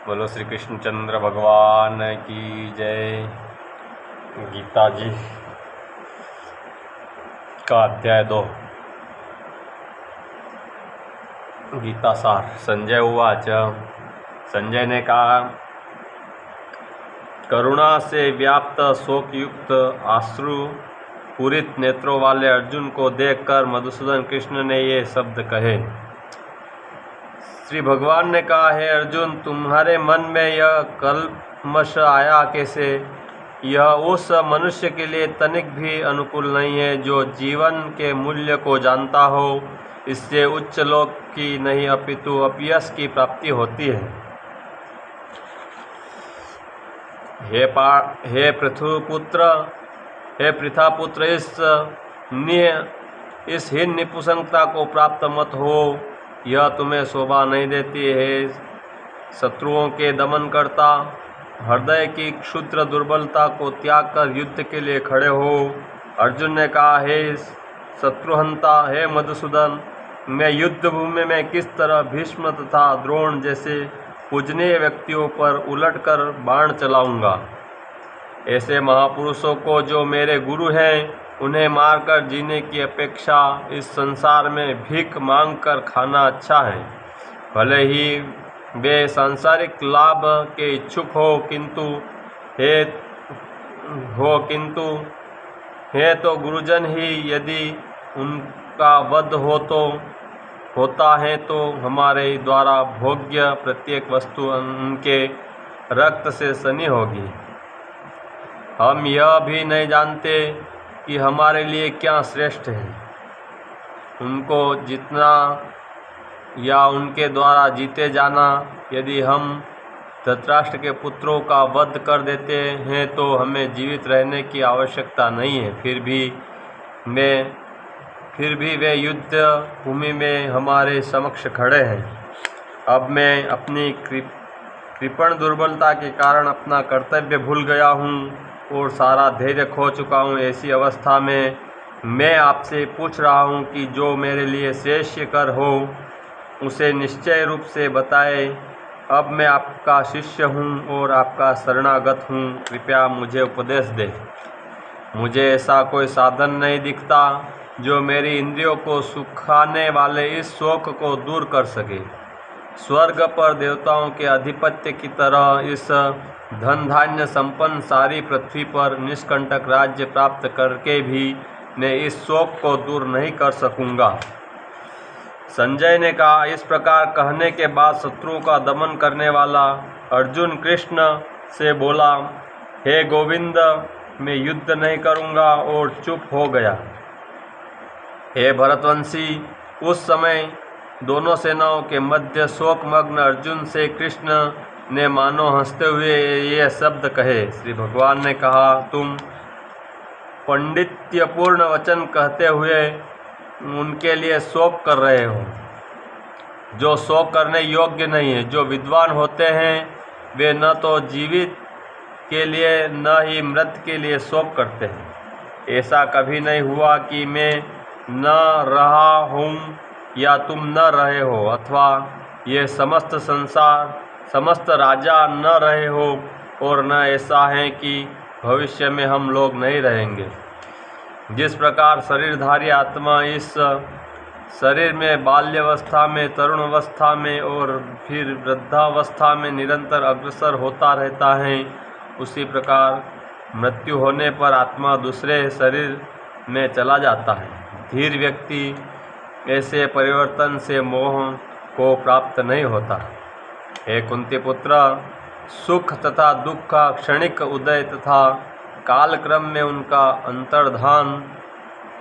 बोलो श्री कृष्णचंद्र भगवान की जय। गीता जी का अध्याय 2। गीता सार। संजय उवाच। संजय ने कहा, करुणा से व्याप्त शोकयुक्त आश्रु पूरित नेत्रों वाले अर्जुन को देखकर मधुसूदन कृष्ण ने ये शब्द कहे। श्री भगवान ने कहा, हे अर्जुन, तुम्हारे मन में यह कल्मश आया कैसे? यह उस मनुष्य के लिए तनिक भी अनुकूल नहीं है जो जीवन के मूल्य को जानता हो। इससे उच्च लोक की नहीं अपितु अपयश की प्राप्ति होती है। हे पृथापुत्र, इस हीन निपुंसकता को प्राप्त मत हो। यह तुम्हें शोभा नहीं देती है। शत्रुओं के दमन करता, हृदय की क्षुद्र दुर्बलता को त्याग कर युद्ध के लिए खड़े हो। अर्जुन ने कहा, हे शत्रुहंता, हे मधुसूदन, मैं युद्ध भूमि में किस तरह भीष्म तथा द्रोण जैसे पूजनीय व्यक्तियों पर उलटकर बाण चलाऊंगा। ऐसे महापुरुषों को जो मेरे गुरु हैं, उन्हें मारकर जीने की अपेक्षा इस संसार में भीख मांगकर खाना अच्छा है। भले ही वे सांसारिक लाभ के इच्छुक हो, किंतु तो गुरुजन ही यदि उनका वध होता है तो हमारे द्वारा भोग्य प्रत्येक वस्तु उनके रक्त से सनी होगी। हम यह भी नहीं जानते कि हमारे लिए क्या श्रेष्ठ है, उनको जीतना या उनके द्वारा जीते जाना। यदि हम धृतराष्ट्र के पुत्रों का वध कर देते हैं तो हमें जीवित रहने की आवश्यकता नहीं है। फिर भी वे युद्ध भूमि में हमारे समक्ष खड़े हैं। अब मैं अपनी कृपण दुर्बलता के कारण अपना कर्तव्य भूल गया हूँ और सारा धैर्य खो चुका हूँ। ऐसी अवस्था में मैं आपसे पूछ रहा हूँ कि जो मेरे लिए श्रेयस्कर हो उसे निश्चय रूप से बताए। अब मैं आपका शिष्य हूँ और आपका शरणागत हूँ। कृपया मुझे उपदेश दे। मुझे ऐसा कोई साधन नहीं दिखता जो मेरी इंद्रियों को सुखाने वाले इस शोक को दूर कर सके। स्वर्ग पर देवताओं के अधिपत्य की तरह इस धन धान्य संपन्न सारी पृथ्वी पर निष्कंटक राज्य प्राप्त करके भी मैं इस शोक को दूर नहीं कर सकूंगा। संजय ने कहा, इस प्रकार कहने के बाद शत्रुओं का दमन करने वाला अर्जुन कृष्ण से बोला, हे गोविंद, मैं युद्ध नहीं करूंगा, और चुप हो गया। हे भरतवंशी, उस समय दोनों सेनाओं के मध्य शोकमग्न अर्जुन से कृष्ण ने मानो हंसते हुए ये शब्द कहे। श्री भगवान ने कहा, तुम पांडित्यपूर्ण वचन कहते हुए उनके लिए शोक कर रहे हो जो शोक करने योग्य नहीं है। जो विद्वान होते हैं वे न तो जीवित के लिए न ही मृत के लिए शोक करते हैं। ऐसा कभी नहीं हुआ कि मैं न रहा हूँ या तुम न रहे हो, अथवा ये समस्त संसार समस्त राजा न रहे हो, और न ऐसा है कि भविष्य में हम लोग नहीं रहेंगे। जिस प्रकार शरीरधारी आत्मा इस शरीर में बाल्यावस्था में, तरुणावस्था में और फिर वृद्धावस्था में निरंतर अग्रसर होता रहता है, उसी प्रकार मृत्यु होने पर आत्मा दूसरे शरीर में चला जाता है। धीर व्यक्ति ऐसे परिवर्तन से मोह को प्राप्त नहीं होता। हे कुंती पुत्र, सुख तथा दुख का क्षणिक उदय तथा कालक्रम में उनका अंतर्धान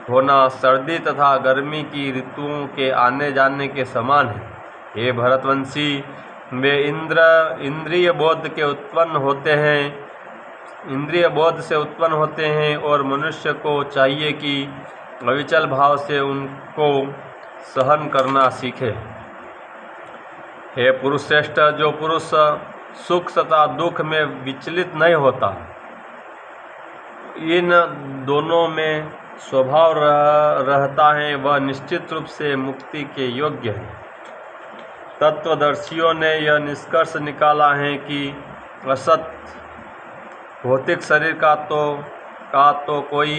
होना सर्दी तथा गर्मी की ऋतुओं के आने जाने के समान है। हे भरतवंशी, वे इंद्रिय बोध से उत्पन्न होते हैं और मनुष्य को चाहिए कि अविचल भाव से उनको सहन करना सीखे। हे पुरुष श्रेष्ठ, जो पुरुष सुख तथा दुख में विचलित नहीं होता, इन दोनों में स्वभाव रहता है, वह निश्चित रूप से मुक्ति के योग्य है। तत्वदर्शियों ने यह निष्कर्ष निकाला है कि असत भौतिक शरीर का तो कोई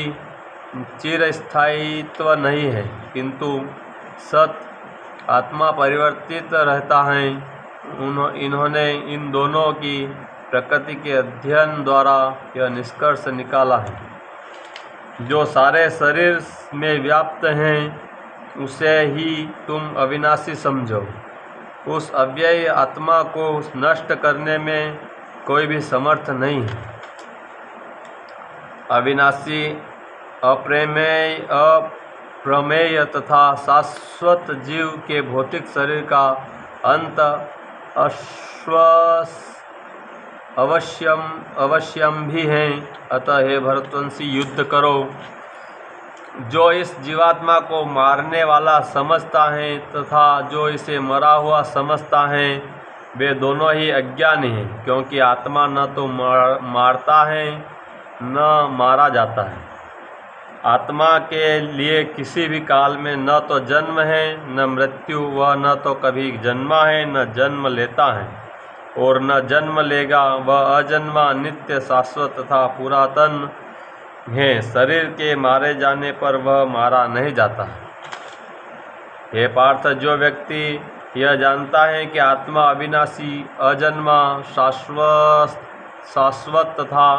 चिरस्थायित्व नहीं है, किंतु सत आत्मा परिवर्तित रहता है। इन्होंने इन दोनों की प्रकृति के अध्ययन द्वारा यह निष्कर्ष निकाला है। जो सारे शरीर में व्याप्त हैं उसे ही तुम अविनाशी समझो। उस अव्यय आत्मा को नष्ट करने में कोई भी समर्थ नहीं है। अविनाशी, अप्रमेय तथा शाश्वत जीव के भौतिक शरीर का अंत अवश्यम भी है। अतः हे भरतवंशी, युद्ध करो। जो इस जीवात्मा को मारने वाला समझता है तथा जो इसे मरा हुआ समझता है, वे दोनों ही अज्ञानी हैं, क्योंकि आत्मा न तो मारता है न मारा जाता है। आत्मा के लिए किसी भी काल में न तो जन्म है न मृत्यु, वह न तो कभी जन्मा है न जन्म लेता है और न जन्म लेगा। वह अजन्मा, नित्य, शाश्वत तथा पुरातन है। शरीर के मारे जाने पर वह मारा नहीं जाता। हे पार्थ, जो व्यक्ति यह जानता है कि आत्मा अविनाशी, अजन्मा, शाश्वत तथा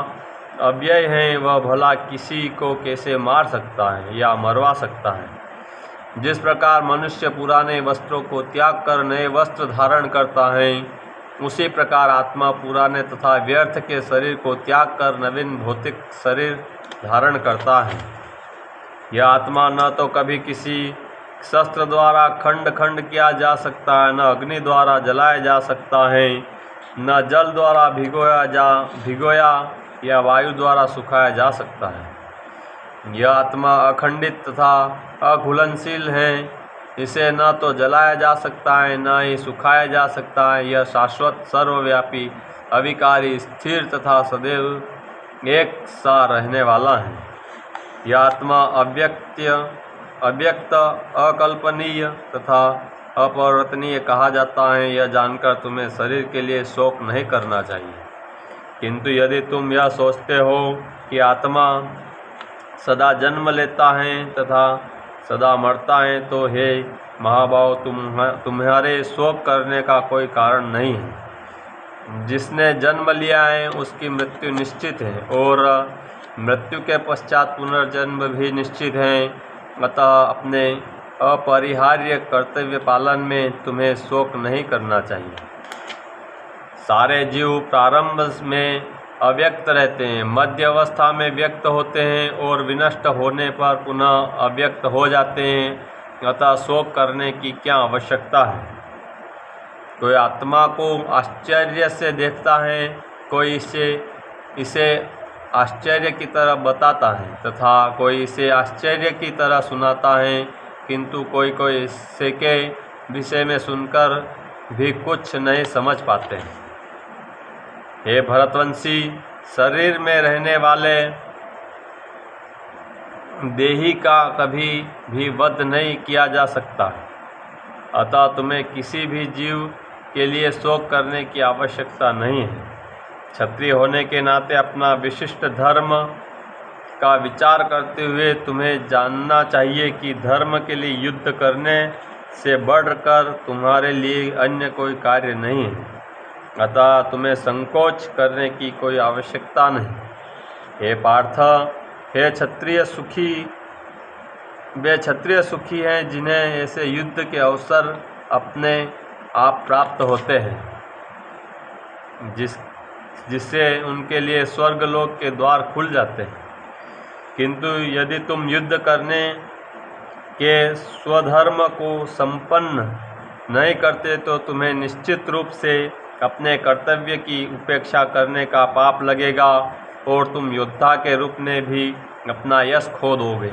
अव्यय है, वह भला किसी को कैसे मार सकता है या मरवा सकता है। जिस प्रकार मनुष्य पुराने वस्त्रों को त्याग कर नए वस्त्र धारण करता है, उसी प्रकार आत्मा पुराने तथा व्यर्थ के शरीर को त्याग कर नवीन भौतिक शरीर धारण करता है। यह आत्मा न तो कभी किसी शस्त्र द्वारा खंड खंड किया जा सकता है, न अग्नि द्वारा जलाया जा सकता है, न जल द्वारा भिगोया या वायु द्वारा सुखाया जा सकता है। यह आत्मा अखंडित तथा अघुलनशील है। इसे न तो जलाया जा सकता है न ही सुखाया जा सकता है। यह शाश्वत, सर्वव्यापी, अविकारी, स्थिर तथा सदैव एक सा रहने वाला है। यह आत्मा अव्यक्त, अकल्पनीय तथा अपरिवर्तनीय कहा जाता है। यह जानकर तुम्हें शरीर के लिए शोक नहीं करना चाहिए, किंतु यदि तुम यह सोचते हो कि आत्मा सदा जन्म लेता है तथा सदा मरता है, तो हे महाभाव, तुम्हारे शोक करने का कोई कारण नहीं है। जिसने जन्म लिया है उसकी मृत्यु निश्चित है और मृत्यु के पश्चात पुनर्जन्म भी निश्चित है। अतः अपने अपरिहार्य कर्तव्य पालन में तुम्हें शोक नहीं करना चाहिए। सारे जीव प्रारंभ में अव्यक्त रहते हैं, मध्य अवस्था में व्यक्त होते हैं और विनष्ट होने पर पुनः अव्यक्त हो जाते हैं। अतः शोक करने की क्या आवश्यकता है। कोई आत्मा को आश्चर्य से देखता है, कोई इसे आश्चर्य की तरह बताता है तथा कोई इसे आश्चर्य की तरह सुनाता है, किंतु कोई इससे के विषय में सुनकर भी कुछ नहीं समझ पाते हैं। हे भरतवंशी, शरीर में रहने वाले देही का कभी भी वध नहीं किया जा सकता। अतः तुम्हें किसी भी जीव के लिए शोक करने की आवश्यकता नहीं है। क्षत्रिय होने के नाते अपना विशिष्ट धर्म का विचार करते हुए तुम्हें जानना चाहिए कि धर्म के लिए युद्ध करने से बढ़कर तुम्हारे लिए अन्य कोई कार्य नहीं है। अतः तुम्हें संकोच करने की कोई आवश्यकता नहीं। हे पार्थ, हे क्षत्रिय सुखी, वे क्षत्रिय सुखी हैं जिन्हें ऐसे युद्ध के अवसर अपने आप प्राप्त होते हैं, जिससे उनके लिए स्वर्गलोक के द्वार खुल जाते हैं। किंतु यदि तुम युद्ध करने के स्वधर्म को संपन्न नहीं करते तो तुम्हें निश्चित रूप से अपने कर्तव्य की उपेक्षा करने का पाप लगेगा और तुम योद्धा के रूप में भी अपना यश खो दोगे।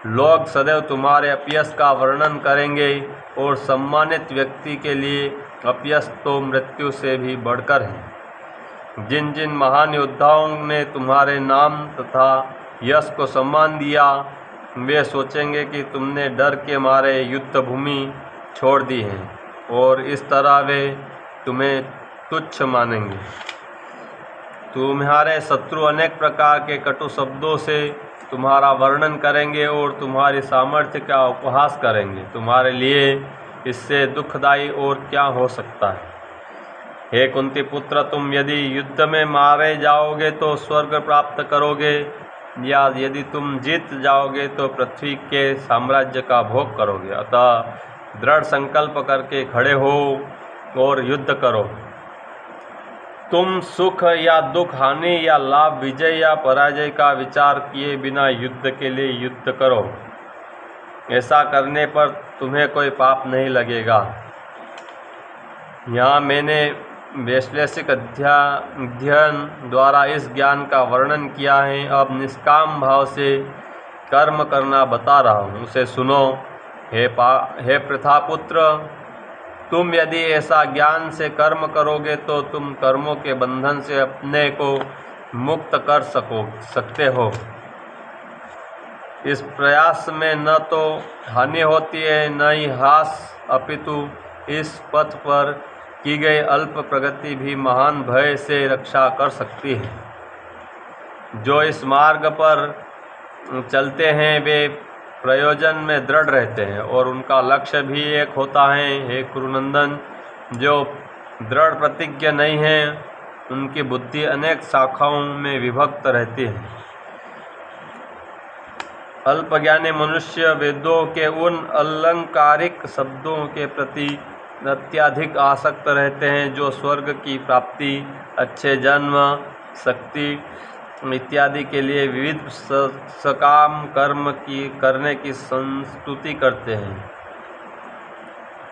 लोग सदैव तुम्हारे अपयश का वर्णन करेंगे और सम्मानित व्यक्ति के लिए अपयश तो मृत्यु से भी बढ़कर है। जिन जिन महान योद्धाओं ने तुम्हारे नाम तथा यश को सम्मान दिया, वे सोचेंगे कि तुमने डर के मारे युद्ध भूमि छोड़ दी है और इस तरह वे तुम्हें तुच्छ मानेंगे। तुम्हारे शत्रु अनेक प्रकार के कटु शब्दों से तुम्हारा वर्णन करेंगे और तुम्हारी सामर्थ्य का उपहास करेंगे। तुम्हारे लिए इससे दुखदायी और क्या हो सकता है। हे कुंती पुत्र, तुम यदि युद्ध में मारे जाओगे तो स्वर्ग प्राप्त करोगे, या यदि तुम जीत जाओगे तो पृथ्वी के साम्राज्य का भोग करोगे। अतः दृढ़ संकल्प करके खड़े हो और युद्ध करो। तुम सुख या दुख, हानि या लाभ, विजय या पराजय का विचार किए बिना युद्ध के लिए युद्ध करो। ऐसा करने पर तुम्हें कोई पाप नहीं लगेगा। यहाँ मैंने वैश्लेषिक अध्ययन द्वारा इस ज्ञान का वर्णन किया है। अब निष्काम भाव से कर्म करना बता रहा हूँ, उसे सुनो। हे प्रथापुत्र, तुम यदि ऐसा ज्ञान से कर्म करोगे तो तुम कर्मों के बंधन से अपने को मुक्त कर सकते हो। इस प्रयास में न तो हानि होती है न ही ह्रास, अपितु इस पथ पर की गई अल्प प्रगति भी महान भय से रक्षा कर सकती है। जो इस मार्ग पर चलते हैं वे प्रयोजन में दृढ़ रहते हैं और उनका लक्ष्य भी एक होता है। हे कुरुनंदन, जो दृढ़ प्रतिज्ञ नहीं है उनकी बुद्धि अनेक शाखाओं में विभक्त रहती है। अल्पज्ञानी मनुष्य वेदों के उन अलंकारिक शब्दों के प्रति अत्यधिक आसक्त रहते हैं जो स्वर्ग की प्राप्ति, अच्छे जन्म, शक्ति इत्यादि के लिए विविध सकाम कर्म करने की संस्तुति करते हैं।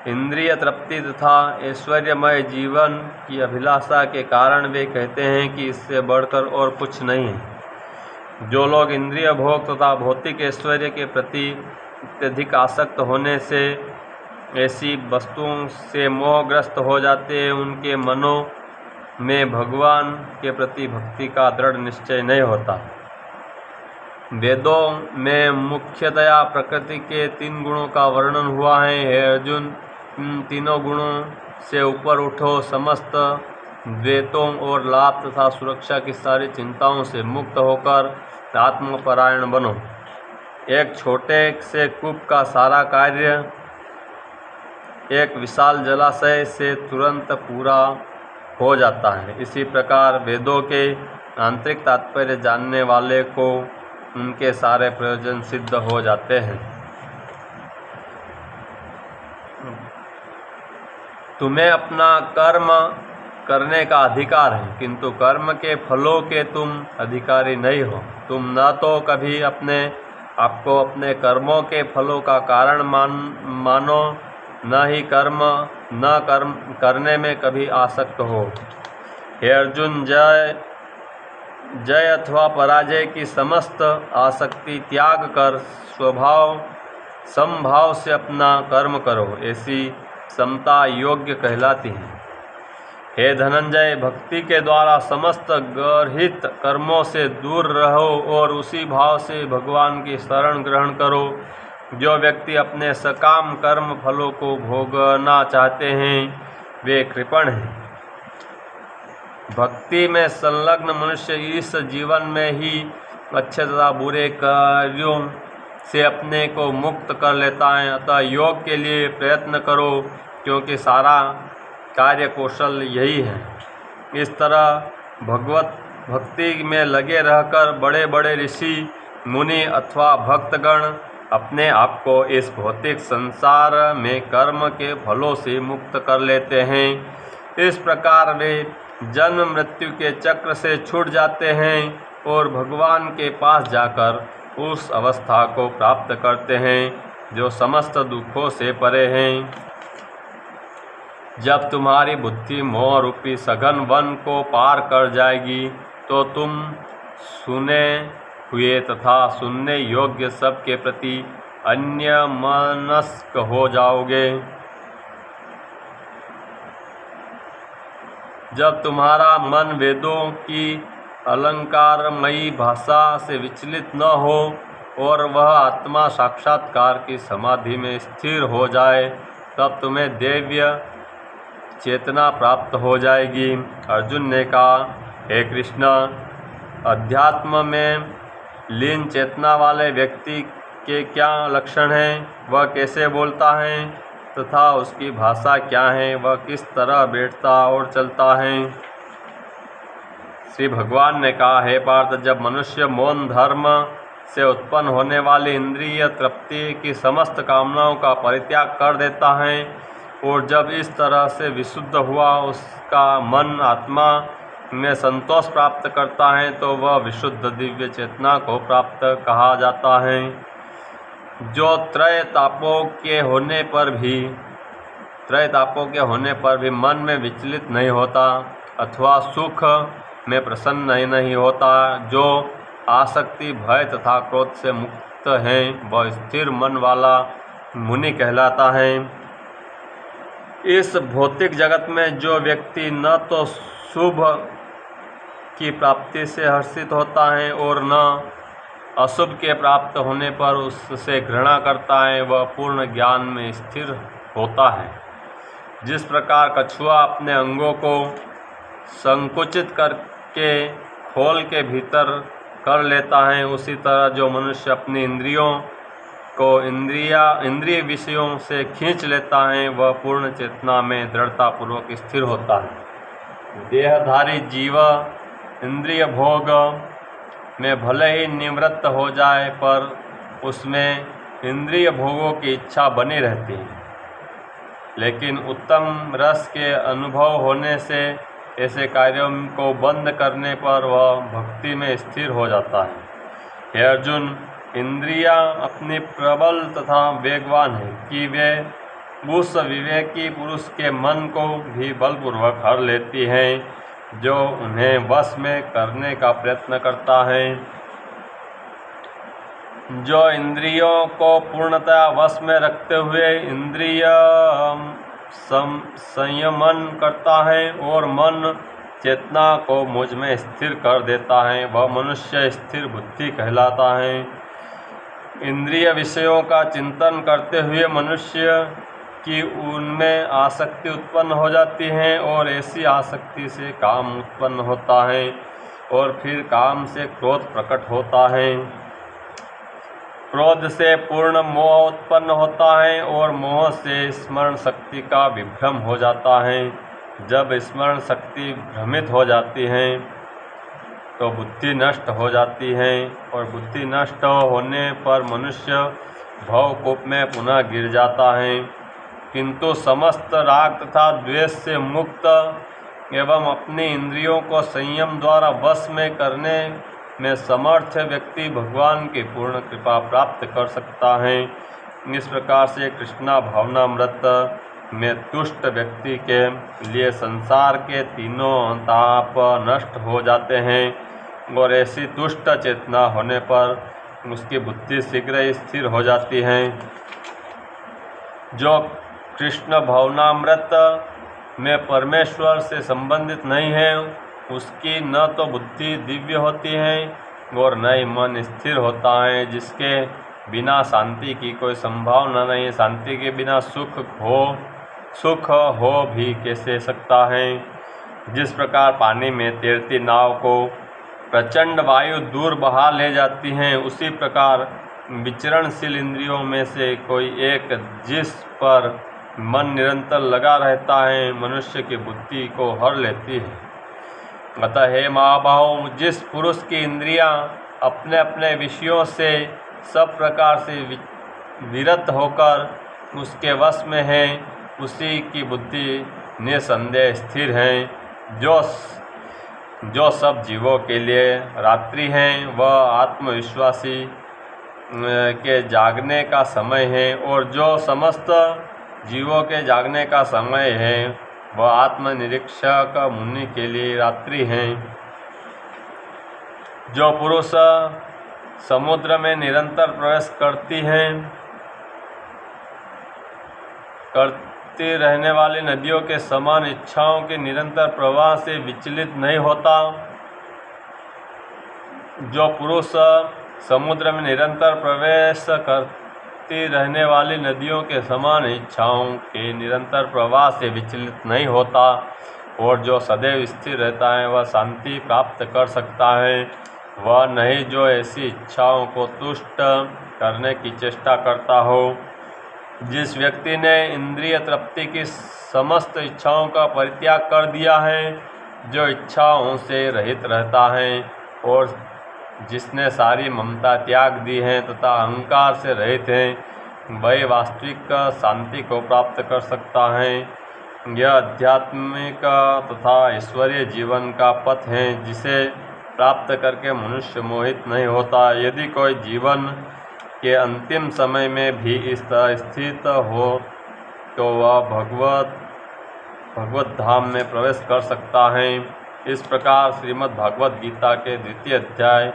इंद्रिय तृप्ति तथा ऐश्वर्यमय जीवन की अभिलाषा के कारण वे कहते हैं कि इससे बढ़कर और कुछ नहीं है। जो लोग इंद्रिय भोग तथा भौतिक ऐश्वर्य के प्रति अत्यधिक आसक्त होने से ऐसी वस्तुओं से मोहग्रस्त हो जाते हैं, उनके मनों में भगवान के प्रति भक्ति का दृढ़ निश्चय नहीं होता। वेदों में मुख्यतया प्रकृति के 3 गुणों का वर्णन हुआ है। हे अर्जुन, इन तीनों गुणों से ऊपर उठो, समस्त द्वैतों और लाभ तथा सुरक्षा की सारी चिंताओं से मुक्त होकर आत्मपरायण बनो। एक छोटे से कूप का सारा कार्य एक विशाल जलाशय से तुरंत पूरा हो जाता है। इसी प्रकार वेदों के आंतरिक तात्पर्य जानने वाले को उनके सारे प्रयोजन सिद्ध हो जाते हैं। तुम्हें अपना कर्म करने का अधिकार है, किंतु कर्म के फलों के तुम अधिकारी नहीं हो। तुम न तो कभी अपने आपको अपने कर्मों के फलों का कारण मानो, न ही कर्म करने में कभी आसक्त हो। हे अर्जुन, जय अथवा पराजय की समस्त आसक्ति त्याग कर समभाव से अपना कर्म करो। ऐसी समता योग्य कहलाती है। हे धनंजय, भक्ति के द्वारा समस्त गर्हित कर्मों से दूर रहो और उसी भाव से भगवान की शरण ग्रहण करो। जो व्यक्ति अपने सकाम कर्म फलों को भोगना चाहते हैं वे कृपण हैं। भक्ति में संलग्न मनुष्य इस जीवन में ही अच्छे तथा बुरे कार्यों से अपने को मुक्त कर लेता है। अतः योग के लिए प्रयत्न करो, क्योंकि सारा कार्य कौशल यही है। इस तरह भगवत भक्ति में लगे रहकर बड़े बड़े ऋषि मुनि अथवा भक्तगण अपने आप को इस भौतिक संसार में कर्म के फलों से मुक्त कर लेते हैं। इस प्रकार वे जन्म मृत्यु के चक्र से छूट जाते हैं और भगवान के पास जाकर उस अवस्था को प्राप्त करते हैं जो समस्त दुखों से परे हैं। जब तुम्हारी बुद्धि मोह रूपी सघन वन को पार कर जाएगी तो तुम सुने हुए तथा सुनने योग्य सब के प्रति अन्यमनस्क हो जाओगे। जब तुम्हारा मन वेदों की अलंकारमयी भाषा से विचलित न हो और वह आत्मा साक्षात्कार की समाधि में स्थिर हो जाए, तब तुम्हें दिव्य चेतना प्राप्त हो जाएगी। अर्जुन ने कहा, हे कृष्ण, अध्यात्म में लीन चेतना वाले व्यक्ति के क्या लक्षण हैं? वह कैसे बोलता है तथा उसकी भाषा क्या है? वह किस तरह बैठता और चलता है? श्री भगवान ने कहा, हे पार्थ, जब मनुष्य मौन धर्म से उत्पन्न होने वाली इंद्रिय तृप्ति की समस्त कामनाओं का परित्याग कर देता है और जब इस तरह से विशुद्ध हुआ उसका मन आत्मा में संतोष प्राप्त करता है तो वह विशुद्ध दिव्य चेतना को प्राप्त कहा जाता है, जो त्रय तापों के होने पर भी मन में विचलित नहीं होता अथवा सुख में प्रसन्न नहीं होता, जो आसक्ति, भय तथा क्रोध से मुक्त है, वह स्थिर मन वाला मुनि कहलाता है। इस भौतिक जगत में जो व्यक्ति न तो शुभ की प्राप्ति से हर्षित होता है और न अशुभ के प्राप्त होने पर उससे घृणा करता है, वह पूर्ण ज्ञान में स्थिर होता है। जिस प्रकार कछुआ अपने अंगों को संकुचित करके खोल के भीतर कर लेता है, उसी तरह जो मनुष्य अपनी इंद्रियों को इंद्रिय विषयों से खींच लेता है, वह पूर्ण चेतना में दृढ़तापूर्वक स्थिर होता है। देहधारी जीव इंद्रिय भोग में भले ही निवृत्त हो जाए पर उसमें इंद्रिय भोगों की इच्छा बनी रहती है, लेकिन उत्तम रस के अनुभव होने से ऐसे कार्यों को बंद करने पर वह भक्ति में स्थिर हो जाता है। हे अर्जुन, इंद्रियां अपनी प्रबल तथा वेगवान है कि वे उस विवेकी पुरुष के मन को भी बलपूर्वक हर लेती हैं जो उन्हें वश में करने का प्रयत्न करता है। जो इंद्रियों को पूर्णतः वश में रखते हुए इंद्रिय संयमन करता है और मन चेतना को मुझ में स्थिर कर देता है, वह मनुष्य स्थिर बुद्धि कहलाता है। इंद्रिय विषयों का चिंतन करते हुए मनुष्य की उनमें आसक्ति उत्पन्न हो जाती है और ऐसी आसक्ति से काम उत्पन्न होता है और फिर काम से क्रोध प्रकट होता है। क्रोध से पूर्ण मोह उत्पन्न होता है और मोह से स्मरण शक्ति का विभ्रम हो जाता है। जब स्मरण शक्ति भ्रमित हो जाती है तो बुद्धि नष्ट हो जाती है और बुद्धि नष्ट होने पर मनुष्य भवकूप में पुनः गिर जाता है। किंतु समस्त राग तथा द्वेष से मुक्त एवं अपनी इंद्रियों को संयम द्वारा वश में करने में समर्थ व्यक्ति भगवान की पूर्ण कृपा प्राप्त कर सकता है। इस प्रकार से कृष्णा भावनामृत में तुष्ट व्यक्ति के लिए संसार के तीनों ताप नष्ट हो जाते हैं और ऐसी तुष्ट चेतना होने पर उसकी बुद्धि शीघ्र ही स्थिर हो जाती है। जो कृष्ण भावनामृत में परमेश्वर से संबंधित नहीं है, उसकी न तो बुद्धि दिव्य होती है और न ही मन स्थिर होता है। जिसके बिना शांति की कोई संभावना नहीं, शांति के बिना सुख हो भी कैसे सकता है। जिस प्रकार पानी में तैरती नाव को प्रचंड वायु दूर बहा ले जाती है, उसी प्रकार विचरणशील इंद्रियों में से कोई एक जिस पर मन निरंतर लगा रहता है, मनुष्य की बुद्धि को हर लेती है। अतः हे महाबाहो, जिस पुरुष की इंद्रियां अपने अपने विषयों से सब प्रकार से विरत होकर उसके वश में है, उसी की बुद्धि निसंदेह स्थिर है। जो सब जीवों के लिए रात्रि हैं, वह आत्मविश्वासी के जागने का समय है, और जो समस्त जीवों के जागने का समय है वह आत्मनिरीक्षक मुनि के लिए रात्रि हैं। जो पुरुष समुद्र में निरंतर प्रवेश करती रहने वाली नदियों के समान इच्छाओं के निरंतर प्रवाह से विचलित नहीं होता, जो पुरुष समुद्र में निरंतर प्रवेश बहती रहने वाली नदियों के समान इच्छाओं के निरंतर प्रवाह से विचलित नहीं होता और जो सदैव स्थिर रहता है वह शांति प्राप्त कर सकता है। वह नहीं जो ऐसी इच्छाओं को तुष्ट करने की चेष्टा करता हो। जिस व्यक्ति ने इंद्रिय तृप्ति की समस्त इच्छाओं का परित्याग कर दिया है, जो इच्छाओं से रहित रहता है और जिसने सारी ममता त्याग दी है तथा अहंकार से रहित है, वही वास्तविक शांति को प्राप्त कर सकता है। यह आध्यात्मिक तथा ईश्वरीय जीवन का पथ है जिसे प्राप्त करके मनुष्य मोहित नहीं होता। यदि कोई जीवन के अंतिम समय में भी इस तरह स्थित हो तो वह भगवत धाम में प्रवेश कर सकता है। इस प्रकार श्रीमद् भागवत गीता के द्वितीय अध्याय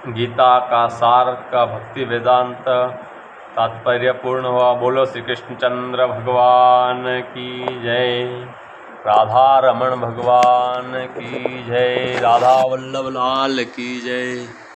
गीता का सार का भक्ति वेदांत तात्पर्य पूर्ण हुआ। बोलो श्री कृष्णचंद्र भगवान की जय। राधा रमण भगवान की जय। राधा वल्लभ लाल की जय।